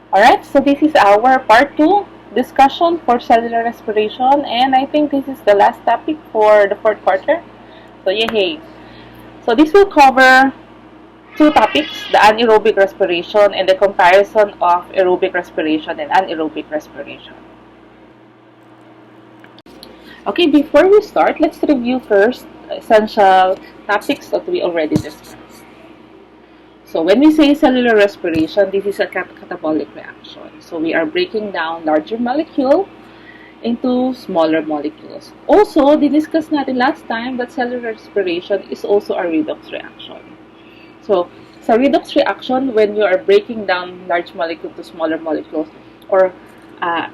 Alright, so this is our part 2 discussion for cellular respiration, and I think this is the last topic for the fourth quarter. So yay! So this will cover two topics, the anaerobic respiration and the comparison of aerobic respiration and anaerobic respiration. Okay, before we start, let's review first essential topics that we already discussed. So when we say cellular respiration, this is a catabolic reaction. So we are breaking down larger molecule into smaller molecules. Also, discussed natin last time that cellular respiration is also a redox reaction. So, sa redox reaction, when you are breaking down large molecule to smaller molecules, or a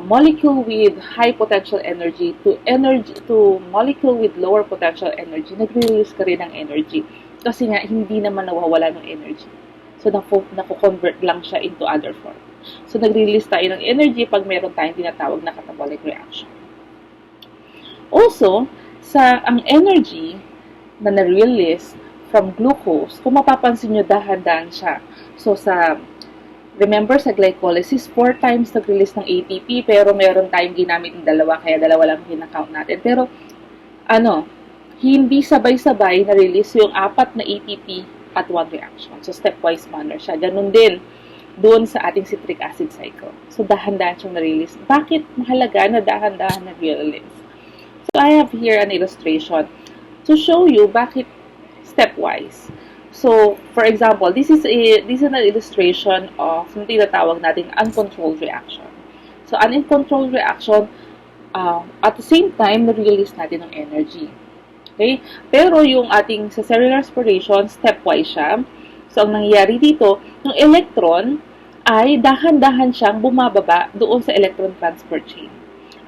molecule with high potential energy to molecule with lower potential energy, nagre-release ka rin ng energy. Kasi nga, hindi naman nawawala ng energy. So, naku-convert lang siya into other form. So, nag-release tayo ng energy pag meron tayong tinatawag na catabolic reaction. Also, ang energy na na-release from glucose, kung mapapansin nyo, dahan-dahan siya. So, remember sa glycolysis, 4 times nag-release ng ATP, pero meron tayong ginamit ng dalawa, kaya dalawa lang pinakount natin. Pero, hindi sabay-sabay na-release yung 4 na ATP at one reaction. So, stepwise manner siya. Ganun din doon sa ating citric acid cycle. So, dahan-dahan siyang na-release. Bakit mahalaga na dahan-dahan na-release? So, I have here an illustration to show you bakit stepwise. So, for example, this is an illustration of yung tinatawag natin uncontrolled reaction. So, an uncontrolled reaction, at the same time, na-release natin ng energy. Okay? Pero yung ating sa cellular respiration, stepwise siya. So, ang nangyayari dito, yung electron ay dahan-dahan siyang bumababa doon sa electron transport chain.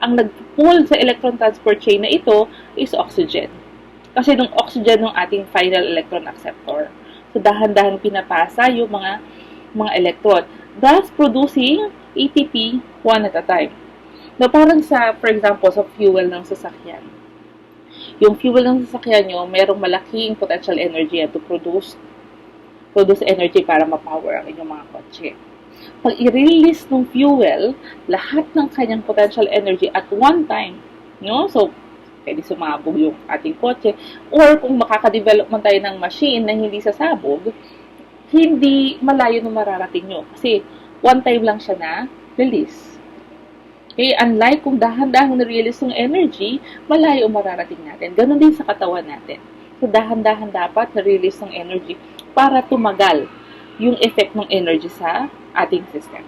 Ang nag-pull sa electron transport chain na ito is oxygen. Kasi nung oxygen ng ating final electron acceptor. So, dahan-dahan pinapasa yung mga electron. Thus, producing ATP one at a time. Now, parang for example, sa fuel ng sasakyan. Yung fuel ng sasakyan nyo, merong malaking potential energy to produce energy para ma-power ang inyong mga kotse. Pag i-release ng fuel, lahat ng kanyang potential energy at one time, no? So, pwede sumabog yung ating kotse. Or kung makaka-develop man tayo ng machine na hindi sasabog, hindi malayo na mararating nyo. Kasi one time lang siya na release. Okay, unlike kung dahan-dahan na-release yung energy, malayo mararating natin. Ganon din sa katawan natin. So, dahan-dahan dapat na-release ng energy para tumagal yung effect ng energy sa ating system.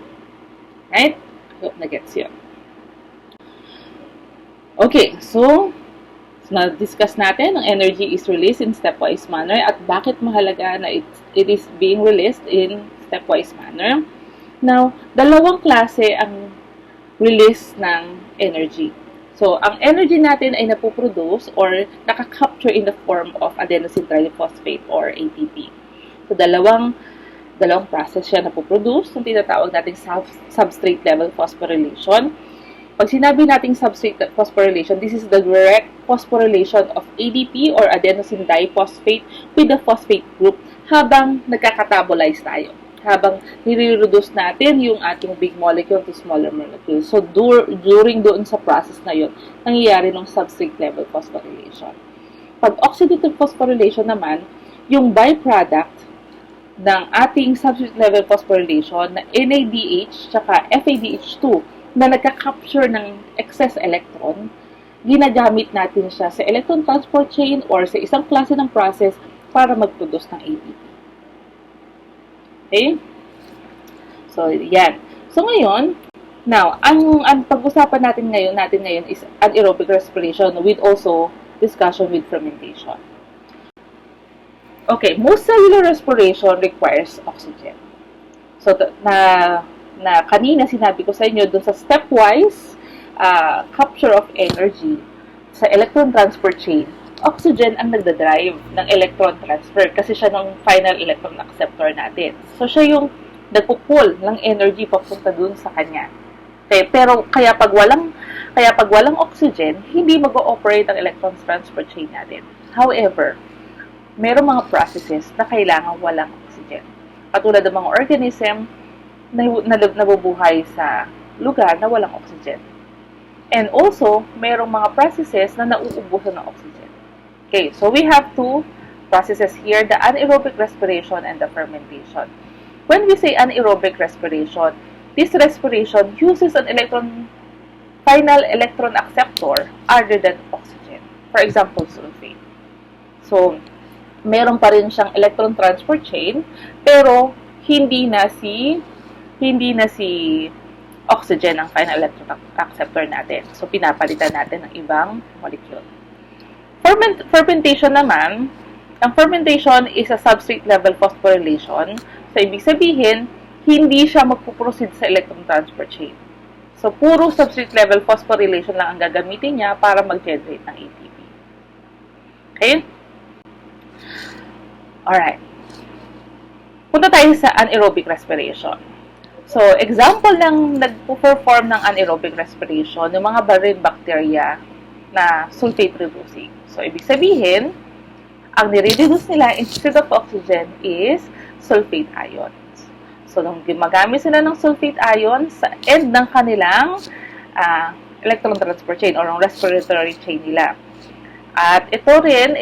Right? I hope na-gets yun. Okay, so na-discuss natin, ang energy is released in stepwise manner at bakit mahalaga na it is being released in stepwise manner. Now, dalawang klase ang release ng energy. So, ang energy natin ay napoproduce or nakakapture in the form of adenosine triphosphate or ATP. So, dalawang process siya napoproduce, yung tinatawag nating substrate level phosphorylation. Pag sinabi nating substrate phosphorylation, this is the direct phosphorylation of ADP or adenosine diphosphate with the phosphate group habang nagkakatabolize tayo. Habang nire-reduce natin yung ating big molecule to smaller molecules. So, during doon sa process na yun, nangyayari ng substrate level phosphorylation. Pag oxidative phosphorylation naman, yung byproduct ng ating substrate level phosphorylation na NADH tsaka FADH2 na nagka-capture ng excess electron, ginagamit natin siya sa electron transport chain or sa isang klase ng process para mag-produce ng ATP. Okay? So, yan. So, ngayon, now, ang pag-usapan natin ngayon is anaerobic respiration with also discussion with fermentation. Okay, most cellular respiration requires oxygen. So, na kanina sinabi ko sa inyo, dun sa stepwise capture of energy sa electron transport chain, oxygen ang nagdadrive ng electron transfer kasi siya ng final electron acceptor natin. So, siya yung nagpupull ng energy papunta dun sa kanya. Okay, pero kaya pag walang oxygen, hindi mag-ooperate ang electron transfer chain natin. However, merong mga processes na kailangan walang oxygen. Katulad ng mga organism, nabubuhay sa lugar na walang oxygen. And also, mayroong mga processes na nauubusan ng oxygen. Okay, so we have two processes here, the anaerobic respiration and the fermentation. When we say anaerobic respiration, this respiration uses an final electron acceptor other than oxygen. For example, sulfate. So, meron pa rin siyang electron transport chain, pero hindi na si oxygen ang final electron acceptor natin. So, pinapalitan natin ng ibang molecule. Fermentation naman, ang fermentation is a substrate level phosphorylation. So, ibig sabihin, hindi siya magpuproceed sa electron transport chain. So, puro substrate level phosphorylation lang ang gagamitin niya para mag-generate ng ATP. Okay? Alright. Punta tayo sa anaerobic respiration. So, example ng nagpo-perform ng anaerobic respiration, yung mga marine bacteria na sulfate reducing. So, ibig sabihin, ang nire-reduce nila instead of oxygen is sulfate ions. So, nung gumagamit sila ng sulfate ions sa end ng kanilang electron transport chain or respiratory chain nila. At ito rin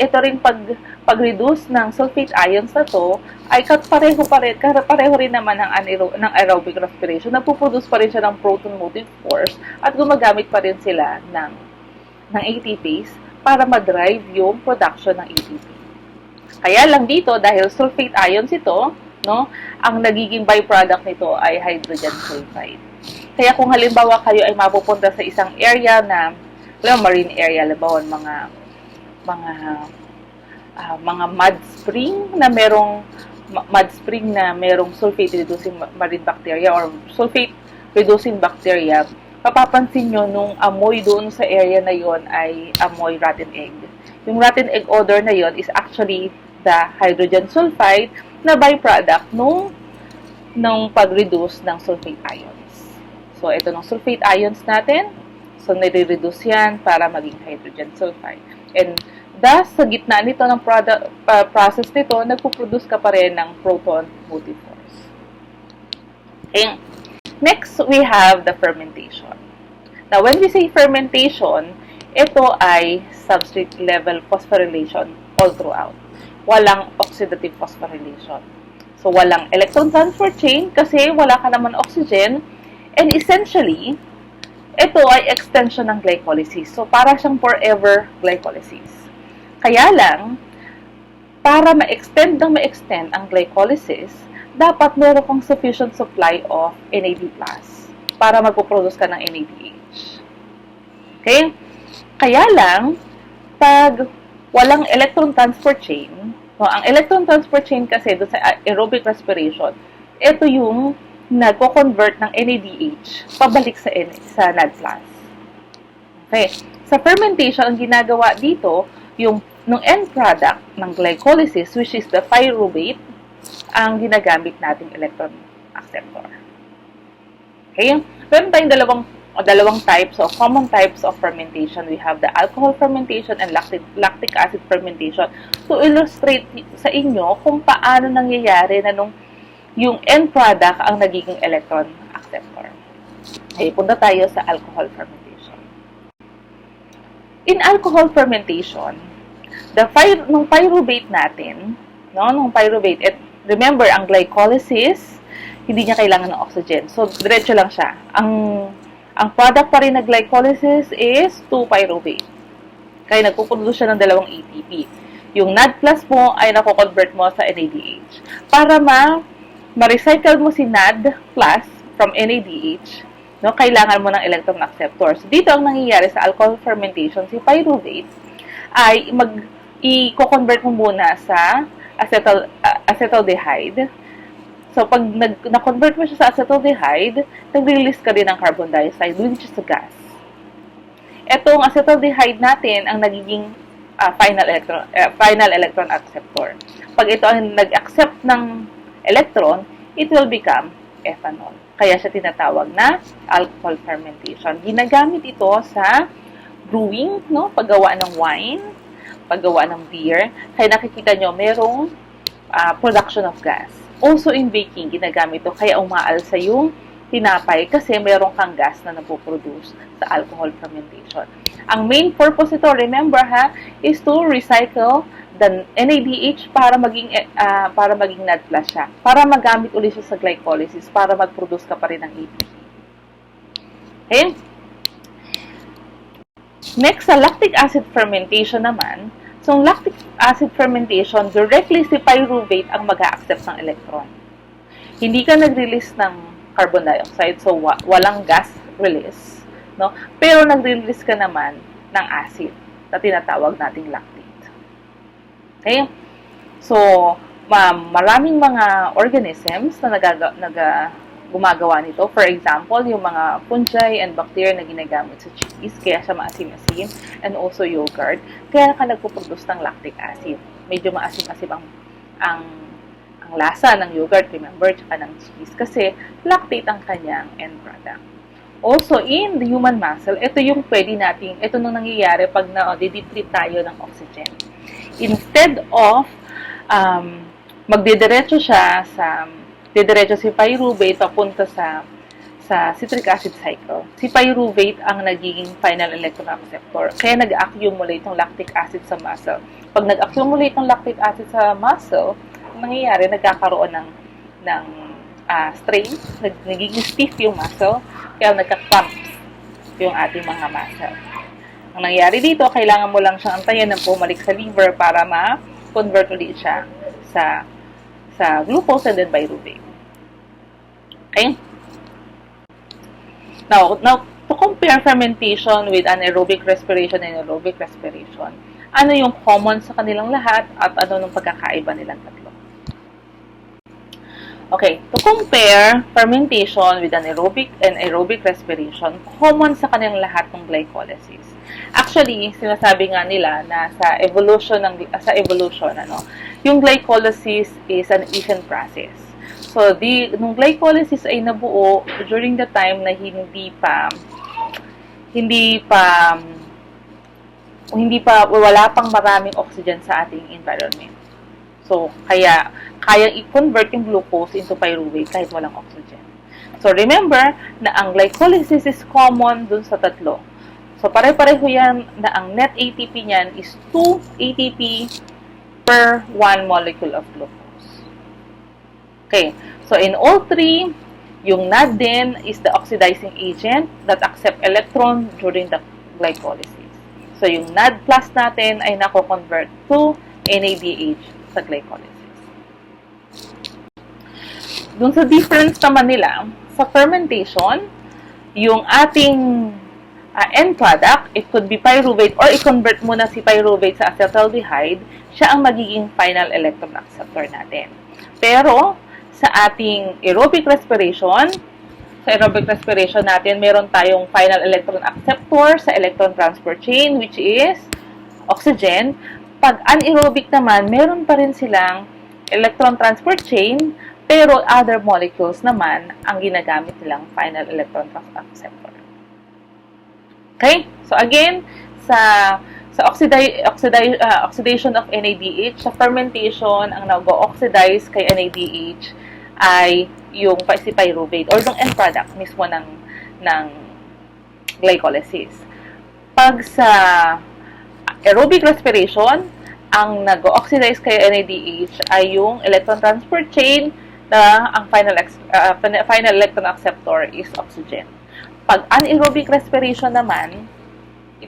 pag-reduce ng sulfate ions na to ay pareho rin naman ng aerobic respiration. Nagpo-produce pa rin siya ng proton motive force at gumagamit pa rin sila ng ATPase para ma-drive yung production ng ATP. Kaya lang dito, dahil sulfate ions ito, no, ang nagiging byproduct nito ay hydrogen sulfide. Kaya kung halimbawa kayo ay mapupunta sa isang area na, marine area, halimbawa mga mud spring na merong sulfate reducing marine bacteria or sulfate reducing bacteria, papapansin nyo nung amoy doon sa area na yon ay amoy rotten egg. Yung rotten egg odor na yon is actually the hydrogen sulfide na byproduct nung pag-reduce ng sulfate ions. So, ito ng sulfate ions natin. So, nire-reduce yan para maging hydrogen sulfide. And thus, sa gitna nito ng process nito, nagpo-produce ka pa rin ng proton motive force. Okay. Next, we have the fermentation. Now, when we say fermentation, ito ay substrate level phosphorylation all throughout. Walang oxidative phosphorylation. So, walang electron transport chain kasi wala ka naman oxygen. And essentially, ito ay extension ng glycolysis. So, para siyang forever glycolysis. Kaya lang, para ma-extend ang glycolysis, dapat meron kang sufficient supply of NAD+, para magpo-produce ka ng NADH. Okay? Kaya lang, pag walang electron transport chain, no, ang electron transport chain kasi doon sa aerobic respiration, ito yung nagko-convert ng NADH pabalik sa NAD+. Okay. Sa fermentation, ang ginagawa dito, yung end product ng glycolysis, which is the pyruvate, ang ginagamit nating electron acceptor. Okay? Meron tayong dalawang types of common types of fermentation. We have the alcohol fermentation and lactic acid fermentation to illustrate sa inyo kung paano nangyayari na yung end product ang nagiging electron acceptor. Okay, punta tayo sa alcohol fermentation. In alcohol fermentation, nung pyruvate natin, remember, ang glycolysis, hindi niya kailangan ng oxygen. So, diretso lang siya. Ang product pa rin na glycolysis is 2-pyruvate. Kaya nagpuproduce siya ng dalawang ATP. Yung NAD+ mo ay nako-convert mo sa NADH. Para ma-recycle mo si NAD+ from NADH, no, kailangan mo ng electron acceptor. So, dito ang nangyayari sa alcohol fermentation, si pyruvate ay i-convert mo muna sa acetaldehyde. So, pag na-convert mo siya sa acetaldehyde, nag-release ka din ng carbon dioxide, which is a gas. Etong acetaldehyde natin ang nagiging final electron acceptor. Pag ito ang nag-accept ng electron, it will become ethanol. Kaya siya tinatawag na alcohol fermentation. Ginagamit ito sa brewing, no? Paggawa ng wine, paggawa ng beer. Kaya nakikita nyo, merong production of gas. Also in baking, ginagamit ito kaya umaalsa yung tinapay kasi meron kang gas na napoproduce sa alcohol fermentation. Ang main purpose ito, remember ha, is to recycle the NADH para maging NAD+ siya. Para magamit ulit siya sa glycolysis para mag-produce ka pa rin ng ATP. Okay? Next, sa lactic acid fermentation naman, so lactic acid fermentation, directly si pyruvate ang mag-a-accept ng electron. Hindi ka nag-release ng carbon dioxide, so walang gas release, no? Pero nag-release ka naman ng acid na tinatawag nating lactate. Okay? So, maraming mga organisms na gumagawa nito. For example, yung mga fungi and bacteria na ginagamit sa cheese, kaya siya maasim-asim, and also yogurt, kaya ka nagpo-produce ng lactic acid. Medyo maasim-asim ang lasa ng yogurt, remember, tsaka ng cheese, kasi lactate ang kanyang end product. Also, in the human muscle, ito yung ito nung nangyayari pag na-deplete tayo ng oxygen. Instead of magdidiretso siya didiretso si pyruvate papunta sa citric acid cycle. Si pyruvate ang nagiging final electron acceptor. Kaya nag-accumulate ng lactic acid sa muscle. Pag nag-accumulate ng lactic acid sa muscle, nangyayari, nagkakaroon ng strain, nagiging stiff yung muscle, kaya nagka-cramps yung ating mga muscle. Ang nangyayari dito, kailangan mo lang siyang antayin na bumalik sa liver para ma-convert ulit siya sa glucose and then pyruvate. Okay? Now, to compare fermentation with anaerobic respiration and aerobic respiration, ano yung common sa kanilang lahat at ano nung pagkakaiba nilang tatlo? Okay, to compare fermentation with anaerobic and aerobic respiration, common sa kanilang lahat ng glycolysis. Actually, sinasabi nga nila na sa evolution, yung glycolysis is an efficient process. So, nung glycolysis ay nabuo during the time na wala pang maraming oxygen sa ating environment. So, kaya i-convert yung glucose into pyruvate kahit walang oxygen. So, remember na ang glycolysis is common dun sa tatlo. So, pare-pareho yan na ang net ATP niyan is 2 ATP per 1 molecule of glucose. Okay, so in all three, yung NAD din is the oxidizing agent that accept electron during the glycolysis. So yung NAD plus natin ay nako-convert to NADH sa glycolysis. Dun sa difference naman nila, sa fermentation, yung ating end product, it could be pyruvate or i-convert mo na si pyruvate sa acetaldehyde, siya ang magiging final electron acceptor natin. Pero, sa ating aerobic respiration natin, meron tayong final electron acceptor sa electron transport chain, which is oxygen. Pag anaerobic naman, meron pa rin silang electron transport chain, pero other molecules naman ang ginagamit nilang final electron acceptor. Okay? So again, sa oxidation of NADH, sa fermentation, ang nag-oxidize kay NADH ay yung si pyruvate or yung end product mismo ng glycolysis. Pag sa aerobic respiration, ang nag-oxidize kay NADH ay yung electron transport chain na ang final electron acceptor is oxygen. Pag anaerobic respiration naman, it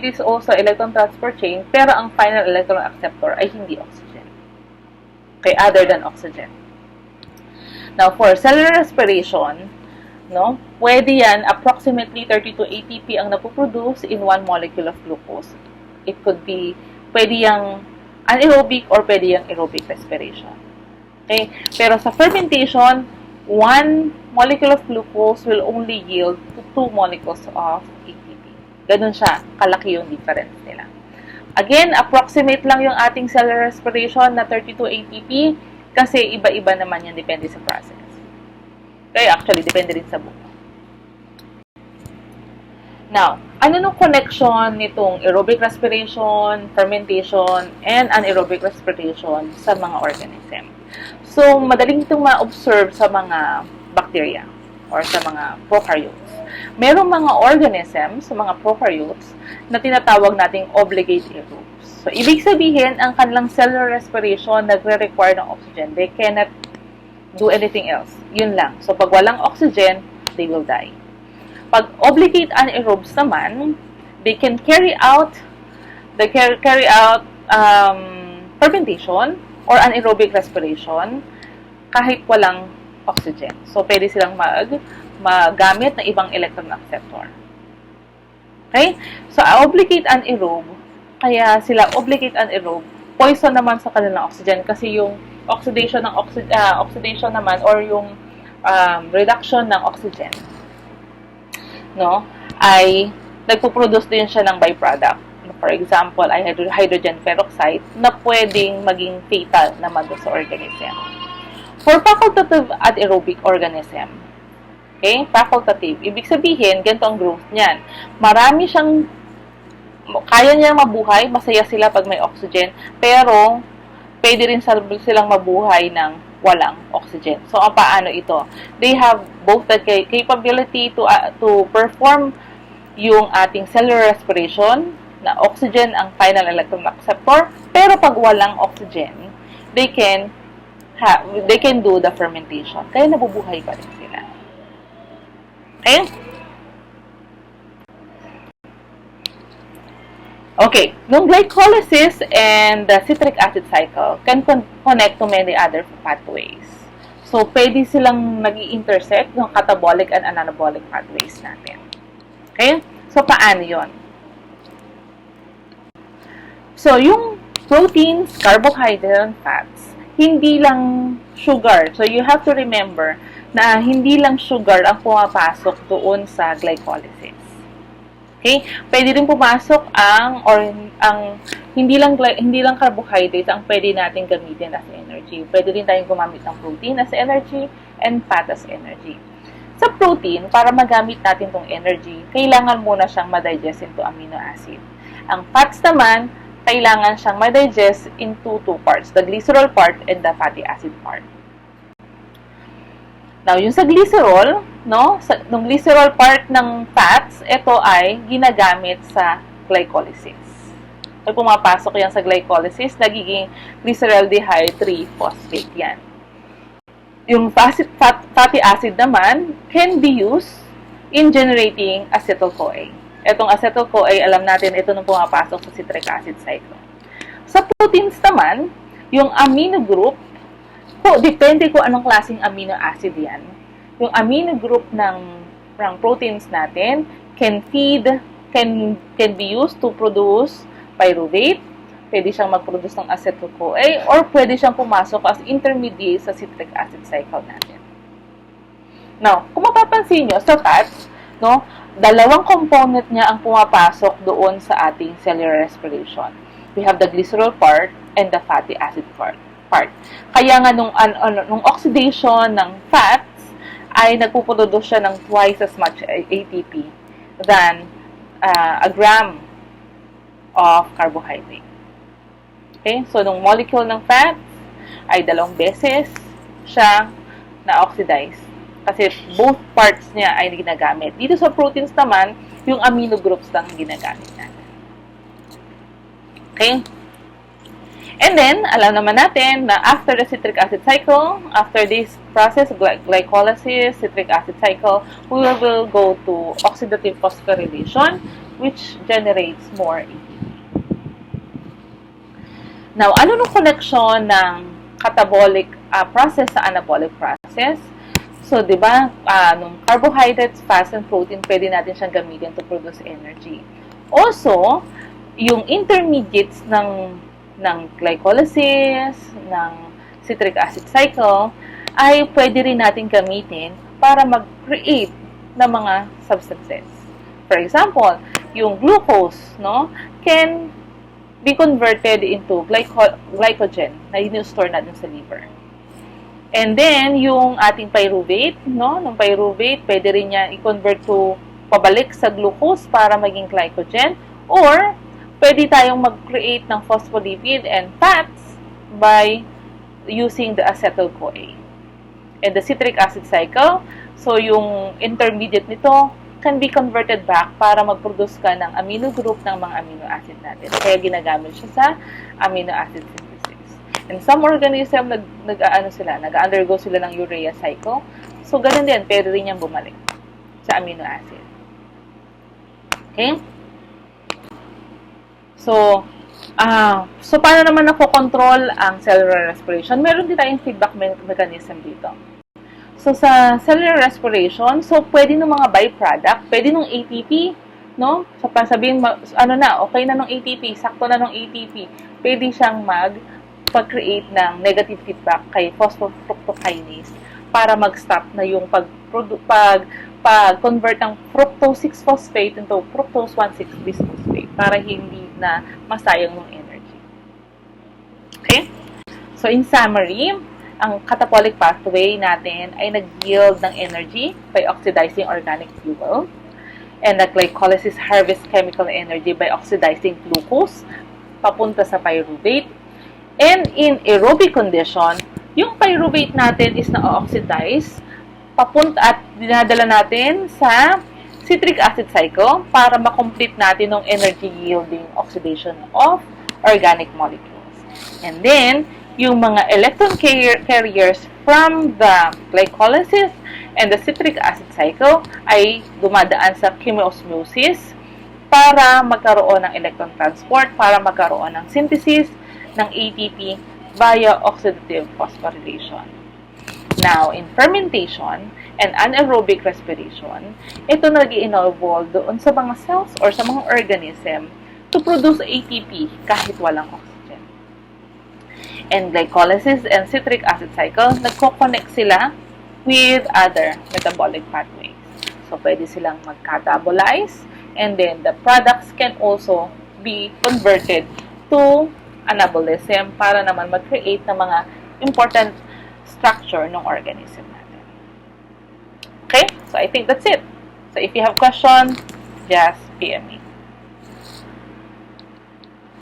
is also electron transport chain, pero ang final electron acceptor ay hindi oxygen. Okay, other than oxygen. Now, for cellular respiration, no, pwede yan, approximately 32 ATP ang napoproduce in 1 molecule of glucose. It could be, pwede yung anaerobic or pwede yung aerobic respiration. Okay? Pero sa fermentation, 1 molecule of glucose will only yield to 2 molecules of ATP. Ganun siya, kalaki yung difference nila. Again, approximate lang yung ating cellular respiration na 32 ATP kasi iba-iba naman yan, depende sa process. Okay, actually, depende rin sa buko. Now, ano nung connection nitong aerobic respiration, fermentation, and anaerobic respiration sa mga organism? So, madaling itong ma-observe sa mga bacteria or sa mga prokaryotes. Merong mga organisms, sa mga prokaryotes, na tinatawag nating obligate aerobes. So, ibig sabihin, ang kanilang cellular respiration nagre-require ng oxygen. They cannot do anything else. Yun lang. So, pag walang oxygen, they will die. Pag obligate anaerobes naman, they can carry out fermentation or anaerobic respiration kahit walang oxygen. So, pwede silang magamit ng ibang electron acceptor. Okay? So, obligate anaerobe, kaya sila obligate anaerobe, poison naman sa kanilang oxygen kasi yung oxidation naman or yung reduction ng oxygen, no, ay nagpo-produce din siya ng byproduct. For example, ay hydrogen peroxide na pwedeng maging fatal naman sa organism. For facultative anaerobic organism, okay, facultative, ibig sabihin, ganito ang growth niyan. Marami siyang, kaya niya mabuhay, masaya sila pag may oxygen, pero pwede rin silang mabuhay ng walang oxygen. So, paano ito? They have both the capability to perform yung ating cellular respiration, na oxygen ang final electron acceptor, pero pag walang oxygen, they can do the fermentation. Kaya nabubuhay pa rin sila. Okay? Okay, nung glycolysis and the citric acid cycle can connect to many other pathways. So, pwede silang nag-intersect ng catabolic and anabolic pathways natin. Okay? So, paano yon? So, yung proteins, carbohydrates, and fats, hindi lang sugar. So, you have to remember na hindi lang sugar ang pumapasok doon sa glycolysis. Okay? Pwede rin pumasok ang hindi lang carbohydrates ang pwede natin gamitin as energy. Pwede rin tayong gumamit ng protein as energy and fat as energy. Sa protein, para magamit natin tong energy, kailangan muna siyang ma-digest into amino acid. Ang fats naman, kailangan siyang ma-digest into two parts, the glycerol part and the fatty acid part. Now, yung sa glycerol, no, yung glycerol part ng fats, ito ay ginagamit sa glycolysis. Pag pumapasok yan sa glycolysis, nagiging glyceraldehyde 3-phosphate yan. Yung fatty acid naman can be used in generating acetyl-CoA. Itong acetyl-CoA, alam natin, ito nung pumapasok sa citric acid cycle. Sa proteins naman, yung amino group, depende kung anong klaseng amino acid yan. Yung amino group ng proteins natin can be used to produce pyruvate, pwede siyang mag-produce ng acetyl-CoA, or pwede siyang pumasok as intermediate sa citric acid cycle natin. Now, kung mapapansin nyo, sa fats, no, dalawang component niya ang pumapasok doon sa ating cellular respiration. We have the glycerol part and the fatty acid part. Kaya nga nung oxidation ng fats ay nagpuproduce siya ng twice as much ATP than a gram of carbohydrate. Okay? So, nung molecule ng fats ay 2 beses siya na-oxidize. Kasi both parts niya ay ginagamit. Dito sa proteins naman, yung amino groups lang ginagamit natin. Okay? And then, alam naman natin na after the citric acid cycle, after this process, glycolysis, citric acid cycle, we will go to oxidative phosphorylation, which generates more ATP. Now, ano nung connection ng catabolic process sa anabolic process? So, di ba, nung carbohydrates, fats, and protein, pwede natin siyang gamitin to produce energy. Also, yung intermediates ng glycolysis, ng citric acid cycle, ay pwede rin natin gamitin para mag-create ng mga substances. For example, yung glucose, no, can be converted into glycogen na in-store natin sa liver. And then, yung ating pyruvate, no? Nung pyruvate, pwede rin niya i-convert to pabalik sa glucose para maging glycogen. Or, pwede tayong mag-create ng phospholipid and fats by using the acetyl-CoA. And the citric acid cycle, so yung intermediate nito can be converted back para mag-produce ka ng amino group ng mga amino acid natin. Kaya ginagamit siya sa amino acid synthesis. And some organism, nag-undergo sila ng urea cycle. So, ganun din, pwede rin niyang bumalik sa amino acid. Okay? So paano naman nakokontrol ang cellular respiration? Meron din tayong feedback mechanism dito. So, sa cellular respiration, so pwede ng mga byproduct, pwede ng ATP, no? So, sabihin, okay na ng ATP, sakto na ng ATP, pwede siyang mag-create ng negative feedback kay phosphofructokinase para mag-stop na yung pag-convert ng fructose 6-phosphate into fructose 1,6-bisphosphate para hindi na masayang ng energy. Okay? So, in summary, ang catabolic pathway natin ay nag-yield ng energy by oxidizing organic fuel. And the glycolysis harvests chemical energy by oxidizing glucose papunta sa pyruvate. And in aerobic condition, yung pyruvate natin is na-oxidize papunta at dinadala natin sa citric acid cycle para ma-complete natin ng energy yielding oxidation of organic molecules. And then, yung mga electron carriers from the glycolysis and the citric acid cycle ay dumadaan sa chemiosmosis para magkaroon ng electron transport, para magkaroon ng synthesis ng ATP via oxidative phosphorylation. Now, in fermentation and anaerobic respiration, ito nag-i-involve doon sa mga cells or sa mga organism to produce ATP kahit walang oxygen. And glycolysis and citric acid cycle, nagko-connect sila with other metabolic pathways. So, pwede silang mag-catabolize and then the products can also be converted to anabolism para naman mag-create ng mga important structure ng organism natin. Okay? So, I think that's it. So, if you have questions, just PM me.